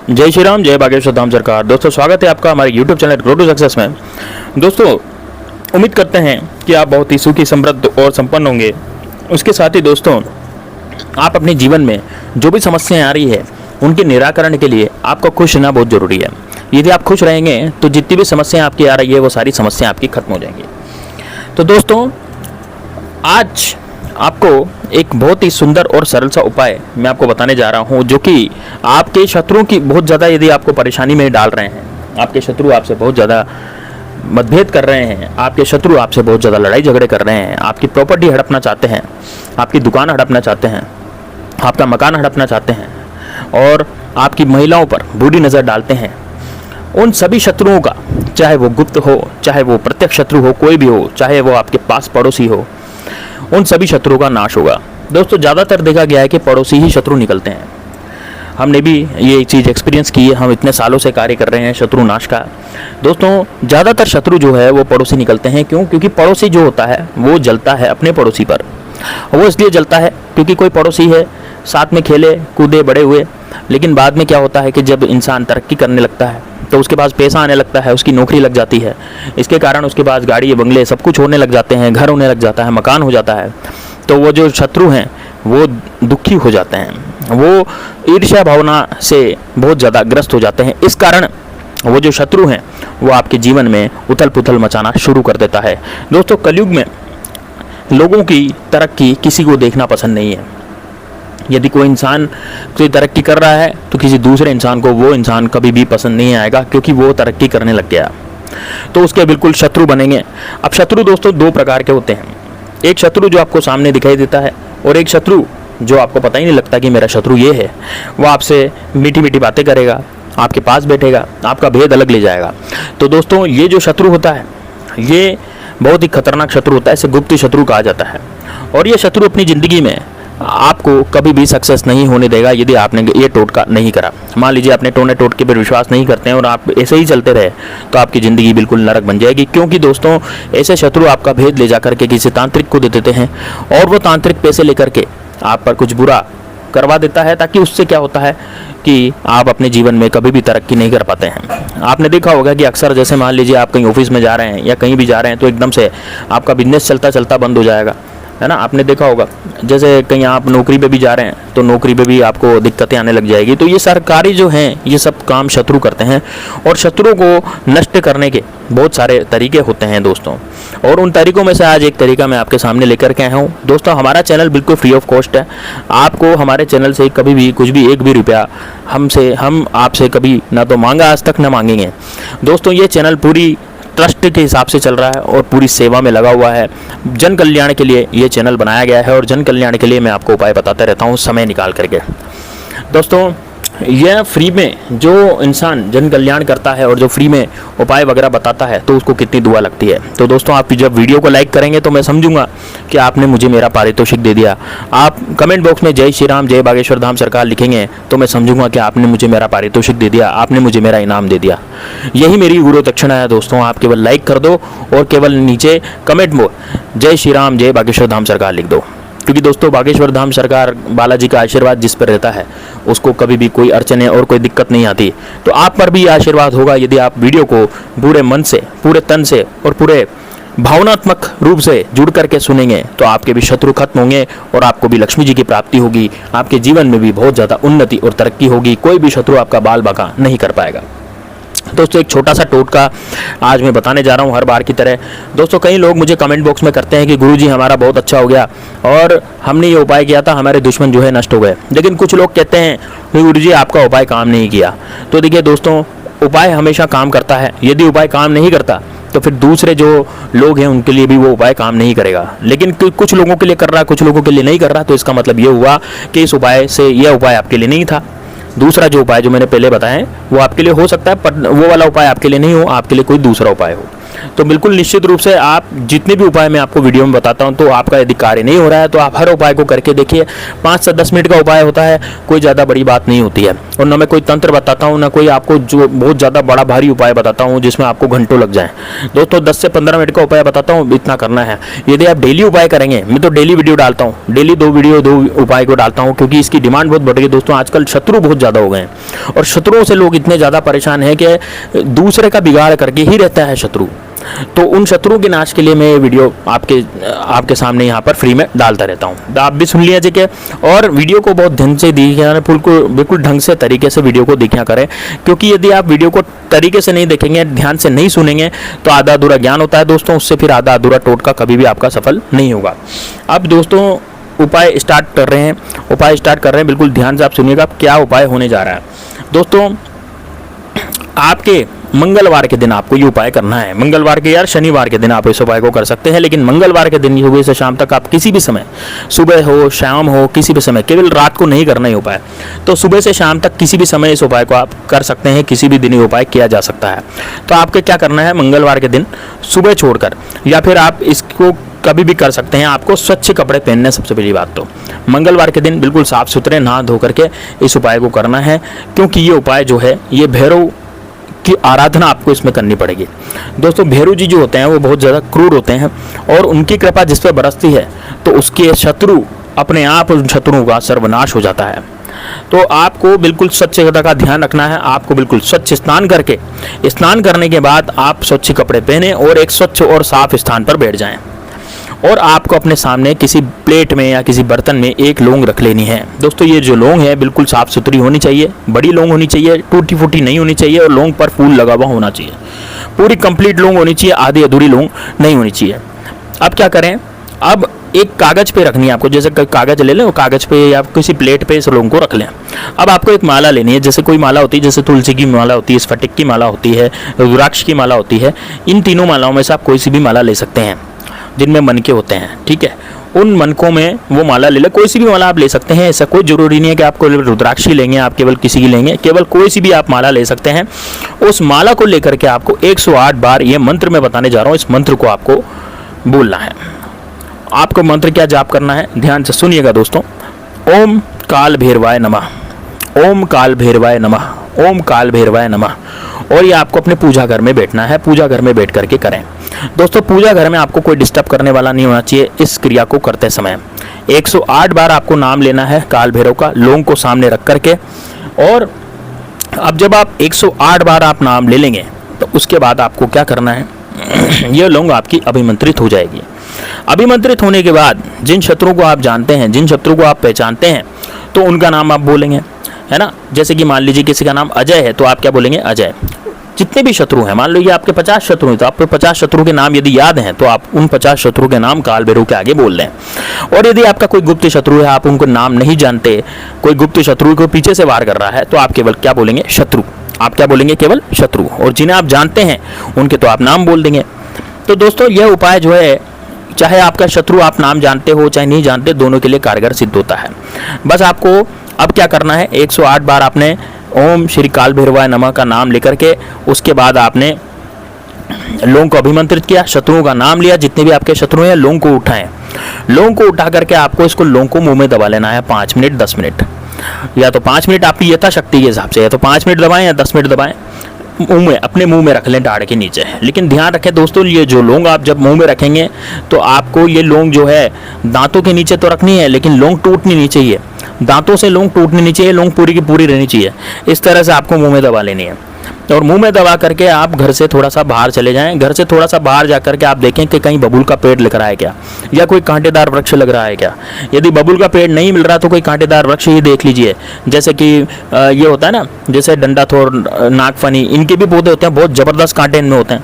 जय श्री राम, जय बागेश्वर धाम सरकार। दोस्तों स्वागत है आपका हमारे YouTube channel grow to success में। दोस्तों उम्मीद करते हैं कि आप बहुत ही सुखी, समृद्ध और संपन्न होंगे। उसके साथ ही दोस्तों आप अपने जीवन में जो भी समस्याएं आ रही है उनके निराकरण के लिए आपको खुश रहना बहुत ज़रूरी है। यदि आप खुश रहेंगे तो जितनी भी समस्याएं आपकी आ रही है वो सारी समस्याएं आपकी खत्म हो जाएंगी। तो दोस्तों आज आपको एक बहुत ही सुंदर और सरल सा उपाय मैं आपको बताने जा रहा हूं, जो कि आपके शत्रुओं की बहुत ज़्यादा यदि आपको परेशानी में डाल रहे हैं, आपके शत्रु आपसे बहुत ज़्यादा मतभेद कर रहे हैं, आपके शत्रु आपसे बहुत ज़्यादा लड़ाई झगड़े कर रहे हैं, आपकी प्रॉपर्टी हड़पना चाहते हैं, आपकी दुकान हड़पना चाहते हैं, आपका मकान हड़पना चाहते हैं और आपकी महिलाओं पर बुरी नज़र डालते हैं, उन सभी शत्रुओं का, चाहे वो गुप्त हो, चाहे वो प्रत्यक्ष शत्रु हो, कोई भी हो, चाहे वो आपके पास पड़ोसी हो, उन सभी शत्रुओं का नाश होगा। दोस्तों ज़्यादातर देखा गया है कि पड़ोसी ही शत्रु निकलते हैं। हमने भी ये चीज़ एक्सपीरियंस की है, हम इतने सालों से कार्य कर रहे हैं शत्रु नाश का। दोस्तों ज़्यादातर शत्रु जो है वो पड़ोसी निकलते हैं। क्यों? क्योंकि पड़ोसी जो होता है वो जलता है अपने पड़ोसी पर। वो इसलिए जलता है क्योंकि कोई पड़ोसी है, साथ में खेले कूदे बड़े हुए, लेकिन बाद में क्या होता है कि जब इंसान तरक्की करने लगता है तो उसके पास पैसा आने लगता है, उसकी नौकरी लग जाती है, इसके कारण उसके पास गाड़ी बंगले सब कुछ होने लग जाते हैं, घर होने लग जाता है, मकान हो जाता है, तो वो जो शत्रु हैं वो दुखी हो जाते हैं, वो ईर्ष्या भावना से बहुत ज़्यादा ग्रस्त हो जाते हैं। इस कारण वो जो शत्रु हैं वो आपके जीवन में उथल पुथल मचाना शुरू कर देता है। दोस्तों कलयुग में लोगों की तरक्की किसी को देखना पसंद नहीं है। यदि कोई इंसान कोई तरक्की कर रहा है तो किसी दूसरे इंसान को वो इंसान कभी भी पसंद नहीं आएगा, क्योंकि वो तरक्की करने लग गया तो उसके बिल्कुल शत्रु बनेंगे। अब शत्रु दोस्तों दो प्रकार के होते हैं। एक शत्रु जो आपको सामने दिखाई देता है और एक शत्रु जो आपको पता ही नहीं लगता कि मेरा शत्रु ये है। वो आपसे मीठी मीठी बातें करेगा, आपके पास बैठेगा, आपका भेद अलग ले जाएगा। तो दोस्तों ये जो शत्रु होता है ये बहुत ही खतरनाक शत्रु होता है, इसे गुप्त शत्रु कहा जाता है। और ये शत्रु अपनी ज़िंदगी में आपको कभी भी सक्सेस नहीं होने देगा यदि आपने ये टोटका नहीं करा। मान लीजिए आपने टोने टोटके पर विश्वास नहीं करते हैं और आप ऐसे ही चलते रहे तो आपकी ज़िंदगी बिल्कुल नरक बन जाएगी। क्योंकि दोस्तों ऐसे शत्रु आपका भेद ले जाकर के किसी तांत्रिक को दे देते हैं और वो तांत्रिक पैसे लेकर के आप पर कुछ बुरा करवा देता है, ताकि उससे क्या होता है कि आप अपने जीवन में कभी भी तरक्की नहीं कर पाते हैं। आपने देखा होगा कि अक्सर जैसे मान लीजिए आप कहीं ऑफिस में जा रहे हैं या कहीं भी जा रहे हैं तो एकदम से आपका बिजनेस चलता चलता बंद हो जाएगा, है ना। आपने देखा होगा जैसे कहीं आप नौकरी पे भी जा रहे हैं तो नौकरी पे भी आपको दिक्कतें आने लग जाएगी। तो ये सरकारी जो हैं ये सब काम शत्रु करते हैं और शत्रुओं को नष्ट करने के बहुत सारे तरीके होते हैं दोस्तों। और उन तरीकों में से आज एक तरीका मैं आपके सामने लेकर के आया हूँ। दोस्तों हमारा चैनल बिल्कुल फ्री ऑफ कॉस्ट है। आपको हमारे चैनल से कभी भी कुछ भी एक भी रुपया हम आपसे कभी ना तो मांगा आज तक ना मांगेंगे। दोस्तों ये चैनल पूरी ट्रस्ट के हिसाब से चल रहा है और पूरी सेवा में लगा हुआ है। जन कल्याण के लिए ये चैनल बनाया गया है और जन कल्याण के लिए मैं आपको उपाय बताता रहता हूँ समय निकाल करके। दोस्तों यह फ्री में जो इंसान जन कल्याण करता है और जो फ्री में उपाय वगैरह बताता है तो उसको कितनी दुआ लगती है। तो दोस्तों आप जब वीडियो को लाइक करेंगे तो मैं समझूंगा कि आपने मुझे मेरा पारितोषिक दे दिया। आप कमेंट बॉक्स में जय श्री राम, जय बागेश्वर धाम सरकार लिखेंगे तो मैं समझूंगा कि आपने मुझे मेरा पारितोषिक दे दिया, आपने मुझे मेरा इनाम दे दिया। यही मेरी गुरु दक्षिणा है दोस्तों। आप केवल लाइक कर दो और केवल नीचे कमेंट में जय श्री राम, जय बागेश्वर धाम सरकार लिख दो। क्योंकि दोस्तों बागेश्वर धाम सरकार बालाजी का आशीर्वाद जिस पर रहता है उसको कभी भी कोई अड़चने और कोई दिक्कत नहीं आती। तो आप पर भी आशीर्वाद होगा यदि आप वीडियो को पूरे मन से, पूरे तन से और पूरे भावनात्मक रूप से जुड़ करके सुनेंगे तो आपके भी शत्रु खत्म होंगे और आपको भी लक्ष्मी जी की प्राप्ति होगी। आपके जीवन में भी बहुत ज़्यादा उन्नति और तरक्की होगी। कोई भी शत्रु आपका बाल बाका नहीं कर पाएगा। दोस्तों एक छोटा सा टोटका आज मैं बताने जा रहा हूँ हर बार की तरह। दोस्तों कई लोग मुझे कमेंट बॉक्स में करते हैं कि गुरुजी हमारा बहुत अच्छा हो गया और हमने ये उपाय किया था, हमारे दुश्मन जो है नष्ट हो गए। लेकिन कुछ लोग कहते हैं कि गुरुजी आपका उपाय काम नहीं किया। तो देखिए दोस्तों उपाय हमेशा काम करता है। यदि उपाय काम नहीं करता तो फिर दूसरे जो लोग हैं उनके लिए भी वो उपाय काम नहीं करेगा। लेकिन कुछ लोगों के लिए कर रहा, कुछ लोगों के लिए नहीं कर रहा, तो इसका मतलब ये हुआ कि इस उपाय से यह उपाय आपके लिए नहीं था। दूसरा जो उपाय जो मैंने पहले बताया वो आपके लिए हो सकता है, पर वो वाला उपाय आपके लिए नहीं हो, आपके लिए कोई दूसरा उपाय हो। तो बिल्कुल निश्चित रूप से आप जितने भी उपाय मैं आपको वीडियो में बताता हूं, तो आपका यदि कार्य नहीं हो रहा है तो आप हर उपाय को करके देखिए। 5 से 10 मिनट का उपाय होता है, कोई ज़्यादा बड़ी बात नहीं होती है। और ना मैं कोई तंत्र बताता हूँ, ना कोई आपको जो बहुत ज़्यादा बड़ा भारी उपाय बताता हूँ जिसमें आपको घंटों लग जाए। दोस्तों 10 से 15 मिनट का उपाय बताता हूँ, इतना करना है। यदि आप डेली उपाय करेंगे, मैं तो डेली वीडियो डालता हूँ, डेली 2 वीडियो 2 उपाय को डालता हूँ, क्योंकि इसकी डिमांड बहुत बढ़ गई दोस्तों। आजकल शत्रु बहुत ज़्यादा हो गए हैं और शत्रुओं से लोग इतने ज़्यादा परेशान हैं कि दूसरे का बिगाड़ करके ही रहता है शत्रु। तो उन शत्रुओं के नाश के लिए मैं ये वीडियो आपके सामने यहाँ पर फ्री में डालता रहता हूँ। तो आप भी सुन लीजिए कि और वीडियो को बहुत ध्यान से देखिए, बिल्कुल ढंग से तरीके से वीडियो को देखा करें, क्योंकि यदि आप वीडियो को तरीके से नहीं देखेंगे, ध्यान से नहीं सुनेंगे, तो आधा अधूरा ज्ञान होता है दोस्तों, उससे फिर आधा अधूरा टोटका कभी भी आपका सफल नहीं होगा। अब दोस्तों उपाय स्टार्ट कर रहे हैं, बिल्कुल ध्यान से आप सुनिएगा क्या उपाय होने जा रहा है। दोस्तों आपके मंगलवार के दिन आपको ये उपाय करना है। मंगलवार के या शनिवार के दिन आप इस उपाय को कर सकते हैं, लेकिन मंगलवार के दिन सुबह से शाम तक आप किसी भी समय, सुबह हो शाम हो किसी भी समय, केवल रात को नहीं करना ये उपाय। तो सुबह से शाम तक किसी भी समय इस उपाय को आप कर सकते हैं, किसी भी दिन ये उपाय किया जा सकता है। तो आपको क्या करना है, मंगलवार के दिन सुबह छोड़कर, या फिर आप इसको कभी भी कर सकते हैं, आपको स्वच्छ कपड़े पहनने। सबसे पहली बात तो मंगलवार के दिन बिल्कुल साफ सुथरे नहा धो करके इस उपाय को करना है, क्योंकि ये उपाय जो है ये भैरव की आराधना आपको इसमें करनी पड़ेगी। दोस्तों भैरव जी जो होते हैं वो बहुत ज़्यादा क्रूर होते हैं, और उनकी कृपा जिस पर बरसती है तो उसके शत्रु अपने आप उन शत्रुओं का सर्वनाश हो जाता है। तो आपको बिल्कुल स्वच्छता का ध्यान रखना है। आपको बिल्कुल स्वच्छ स्नान करने के बाद आप स्वच्छ कपड़े पहने और एक स्वच्छ और साफ स्थान पर बैठ जाएं, और आपको अपने सामने किसी प्लेट में या किसी बर्तन में एक लौंग रख लेनी है। दोस्तों ये जो लौंग है बिल्कुल साफ सुथरी होनी चाहिए, बड़ी लौंग होनी चाहिए, टूटी फूटी नहीं होनी चाहिए, और लौंग पर फूल लगा हुआ होना चाहिए। पूरी कंप्लीट लौंग होनी चाहिए, आधी अधूरी लौंग नहीं होनी चाहिए। अब क्या करें, अब एक कागज पे रखनी है आपको, जैसे कागज ले लें, वो कागज पे या किसी प्लेट पे इस लौंग को रख लें। अब आपको एक माला लेनी है, जैसे कोई माला होती है, जैसे तुलसी की माला होती है, स्फटिक की माला होती है, रुद्राक्ष की माला होती है। इन तीनों मालाओं में से आप कोई सी भी माला ले सकते हैं जिनमें मनके होते हैं, ठीक है। उन मनकों में वो माला ले ले, कोई सी भी माला आप ले सकते हैं, ऐसा कोई जरूरी नहीं है कि आप केवल रुद्राक्ष ही लेंगे, आप केवल किसी की लेंगे, केवल कोई सी भी आप माला ले सकते हैं। उस माला को लेकर के आपको 108 बार ये मंत्र मैं बताने जा रहा हूँ, इस मंत्र को आपको बोलना है। आपको मंत्र क्या जाप करना है, ध्यान से सुनिएगा दोस्तों। ओम काल भैरवाय नमः, ओम काल भैरवाय नमः, ओम काल भैरवाय नमः। और ये आपको अपने पूजा घर में बैठना है, पूजा घर में बैठ करके करें। दोस्तों पूजा घर में आपको कोई डिस्टर्ब करने वाला नहीं होना चाहिए इस क्रिया को करते समय। 108 बार आपको नाम लेना है काल भैरव का, लौंग को सामने रख करके। और अब जब आप 108 बार आप नाम ले लेंगे तो उसके बाद आपको क्या करना है, यह लौंग आपकी अभिमंत्रित हो जाएगी। अभिमंत्रित होने के बाद जिन शत्रुओं को आप जानते हैं, जिन शत्रु को आप पहचानते हैं, तो उनका नाम आप बोलेंगे, है ना। जैसे कि मान लीजिए किसी का नाम अजय है तो आप क्या बोलेंगे, अजय। जितने भी शत्रु हैं, मान लीजिए आपके 50 शत्रु हैं, तो आपको 50 शत्रु के नाम यदि याद हैं तो आप उन 50 शत्रु के नाम काल भैरव के आगे बोल दें। और यदि आपका कोई गुप्त शत्रु है, आप उनको नाम नहीं जानते, कोई गुप्त शत्रु को पीछे से वार कर रहा है, तो आप केवल क्या बोलेंगे, शत्रु। आप क्या बोलेंगे, केवल शत्रु। और जिन्हें आप जानते हैं उनके तो आप नाम बोल देंगे। तो दोस्तों यह उपाय जो है, चाहे आपका शत्रु आप नाम जानते हो चाहे नहीं जानते, दोनों के लिए कारगर सिद्ध होता है। बस आपको अब क्या करना है, 108 बार आपने ओम श्री काल भैरवाय नमः का नाम लेकर के, उसके बाद आपने लौंग को अभिमंत्रित किया, शत्रुओं का नाम लिया, जितने भी आपके शत्रु हैं लौंग को उठाएं। लौंग को उठा करके आपको इसको लौंग को मुंह में दबा लेना है 5 मिनट 10 मिनट, या तो 5 मिनट आपकी यथाशक्ति के हिसाब से, या तो 5 मिनट दबाएं या 10 मिनट दबाएं। मुंह में, अपने मुंह में रख लें दाढ़ के नीचे। लेकिन ध्यान रखें दोस्तों, ये जो लौंग आप जब मुंह में रखेंगे तो आपको ये लौंग जो है दांतों के नीचे तो रखनी है, लेकिन लौंग टूटनी नहीं चाहिए। दांतों से लौंग टूटनी नहीं चाहिए, लौंग पूरी की पूरी रहनी चाहिए। इस तरह से आपको मुंह में दबा लेनी है। और मुंह में दबा करके आप घर से थोड़ा सा बाहर चले जाएं। घर से थोड़ा सा बाहर जा करके आप देखें कि कहीं बबूल का पेड़ लग रहा है क्या, या कोई कांटेदार वृक्ष लग रहा है क्या। यदि बबूल का पेड़ नहीं मिल रहा तो कोई कांटेदार वृक्ष ही देख लीजिए, जैसे कि ये होता है ना, जैसे डंडाथोर, नागफनी, इनके भी पौधे होते हैं, बहुत ज़बरदस्त कांटे इनमें होते हैं।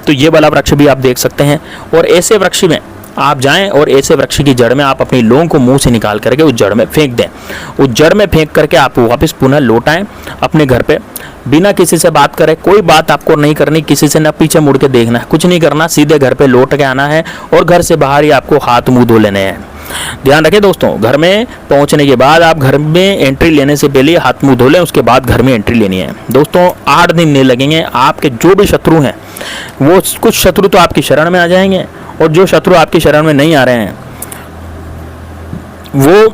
तो ये वाला वृक्ष भी आप देख सकते हैं। और ऐसे वृक्ष में आप जाएं और ऐसे वृक्ष की जड़ में आप अपनी लौंग को मुंह से निकाल करके उस जड़ में फेंक दें। उस जड़ में फेंक करके आप वापस पुनः लौट आएं अपने घर पे, बिना किसी से बात करे। कोई बात आपको नहीं करनी, किसी से ना पीछे मुड़ के देखना है, कुछ नहीं करना, सीधे घर पे लौट के आना है। और घर से बाहर ही आपको हाथ मुंह धो लेने हैं। ध्यान रखें दोस्तों, घर में पहुंचने के बाद आप घर में एंट्री लेने से पहले हाथ मुंह धो लें, उसके बाद घर में एंट्री लेनी है। दोस्तों 8 दिन नहीं लगेंगे, आपके जो भी शत्रु हैं वो कुछ शत्रु तो आपकी शरण में आ जाएंगे, और जो शत्रु आपकी शरण में नहीं आ रहे हैं वो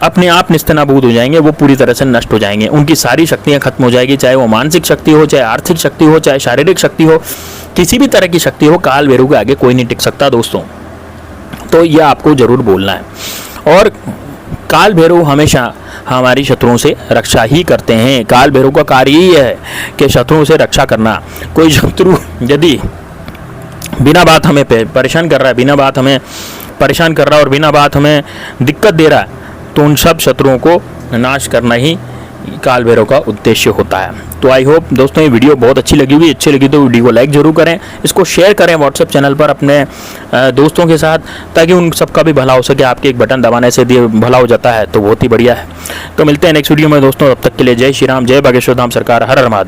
अपने आप निस्तेनाबूद हो जाएंगे, वो पूरी तरह से नष्ट हो जाएंगे, उनकी सारी शक्तियां खत्म हो जाएगी, चाहे वो मानसिक शक्ति हो, चाहे आर्थिक शक्ति हो, चाहे शारीरिक शक्ति हो, किसी भी तरह की शक्ति हो, काल भैरव के आगे कोई नहीं टिक सकता दोस्तों। तो ये आपको जरूर बोलना है। और काल भैरव हमेशा हमारी शत्रुओं से रक्षा ही करते हैं। काल भैरव का कार्य ही है कि शत्रुओं से रक्षा करना। कोई शत्रु यदि बिना बात हमें परेशान कर रहा है, बिना बात हमें परेशान कर रहा है और बिना बात हमें दिक्कत दे रहा है, तो उन सब शत्रुओं को नाश करना ही काल भैरव का उद्देश्य होता है। तो आई होप दोस्तों ये वीडियो बहुत अच्छी लगी तो वीडियो को लाइक जरूर करें, इसको शेयर करें व्हाट्सएप चैनल पर अपने दोस्तों के साथ, ताकि उन सबका भी भला हो सके। आपके एक बटन दबाने से भला हो जाता है तो बहुत ही बढ़िया है। तो मिलते हैं नेक्स्ट वीडियो में दोस्तों, तब तक के लिए जय श्री राम, जय बागेश्वर धाम सरकार, हर हर महादेव।